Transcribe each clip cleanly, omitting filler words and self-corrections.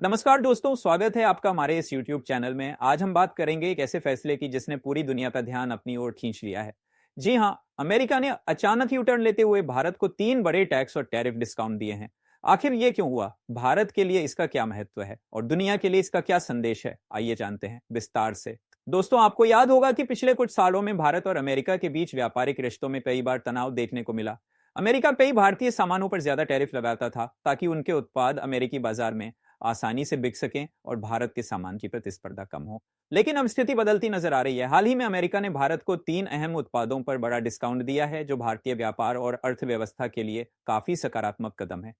नमस्कार दोस्तों, स्वागत है आपका हमारे इस YouTube चैनल में। आज हम बात करेंगे एक ऐसे फैसले की जिसने पूरी दुनिया का ध्यान अपनी ओर खींच लिया है। जी हाँ, अमेरिका ने अचानक यू टर्न लेते हुए भारत को 3 बड़े टैक्स और टैरिफ डिस्काउंट दिए हैं। आखिर ये क्यों हुआ? भारत के लिए इसका क्या महत्व है और दुनिया के लिए इसका क्या संदेश है? आइए जानते हैं विस्तार से। दोस्तों, आपको याद होगा कि पिछले कुछ सालों में भारत और अमेरिका के बीच व्यापारिक रिश्तों में कई बार तनाव देखने को मिला। अमेरिका कई भारतीय सामानों पर ज्यादा टैरिफ लगाता था ताकि उनके उत्पाद अमेरिकी बाजार में आसानी से बिक सकें और भारत के सामान की प्रतिस्पर्धा कम हो। लेकिन अब स्थिति बदलती नजर आ रही है। हाल ही में अमेरिका ने भारत को 3 अहम उत्पादों पर बड़ा डिस्काउंट दिया है, जो भारतीय व्यापार और अर्थव्यवस्था के लिए काफी सकारात्मक कदम है।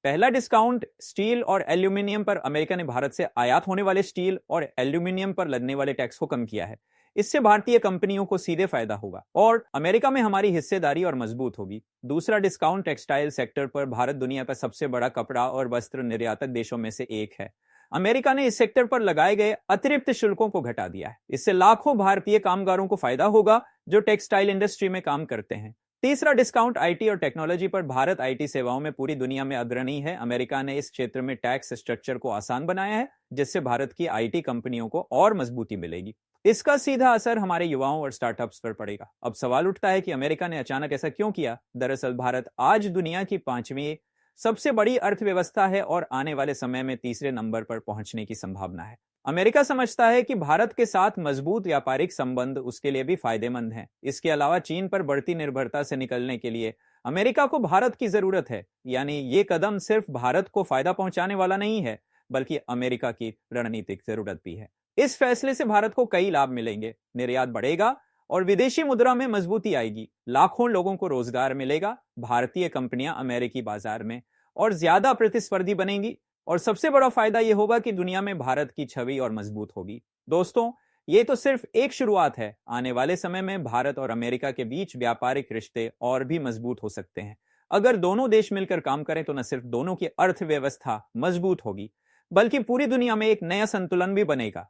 पहला डिस्काउंट स्टील और एल्यूमिनियम पर अमेरिका ने भारत से आयात होने वाले स्टील और एल्यूमिनियम पर लगने वाले टैक्स को कम किया है। इससे भारतीय कंपनियों को सीधे फायदा होगा और अमेरिका में हमारी हिस्सेदारी और मजबूत होगी। दूसरा डिस्काउंट टेक्सटाइल सेक्टर पर। भारत दुनिया का सबसे बड़ा कपड़ा और वस्त्र निर्यातक देशों में से एक है। अमेरिका ने इस सेक्टर पर लगाए गए अतिरिक्त शुल्कों को घटा दिया है। इससे लाखों भारतीय कामगारों को फायदा होगा जो टेक्सटाइल इंडस्ट्री में काम करते हैं। तीसरा डिस्काउंट आईटी और टेक्नोलॉजी पर। भारत आईटी सेवाओं में पूरी दुनिया में अग्रणी है। अमेरिका ने इस क्षेत्र में टैक्स स्ट्रक्चर को आसान बनाया है, जिससे भारत की आईटी कंपनियों को और मजबूती मिलेगी। इसका सीधा असर हमारे युवाओं और स्टार्टअप्स पर पड़ेगा। अब सवाल उठता है कि अमेरिका ने अचानक ऐसा क्यों किया? दरअसल भारत आज दुनिया की 5वीं सबसे बड़ी अर्थव्यवस्था है और आने वाले समय में तीसरे नंबर पर पहुंचने की संभावना है। अमेरिका समझता है कि भारत के साथ मजबूत व्यापारिक संबंध उसके लिए भी फायदेमंद हैं। इसके अलावा चीन पर बढ़ती निर्भरता से निकलने के लिए अमेरिका को भारत की जरूरत है। यानी ये कदम सिर्फ भारत को फायदा पहुंचाने वाला नहीं है, बल्कि अमेरिका की रणनीतिक जरूरत भी है। इस फैसले से भारत को कई लाभ मिलेंगे। निर्यात बढ़ेगा और विदेशी मुद्रा में मजबूती आएगी। लाखों लोगों को रोजगार मिलेगा। भारतीय कंपनियां अमेरिकी बाजार में और ज्यादा प्रतिस्पर्धी बनेंगी और सबसे बड़ा फायदा यह होगा कि दुनिया में भारत की छवि और मजबूत होगी। दोस्तों, ये तो सिर्फ एक शुरुआत है। आने वाले समय में भारत और अमेरिका के बीच व्यापारिक रिश्ते और भी मजबूत हो सकते हैं। अगर दोनों देश मिलकर काम करें तो न सिर्फ दोनों की अर्थव्यवस्था मजबूत होगी, बल्कि पूरी दुनिया में एक नया संतुलन भी बनेगा।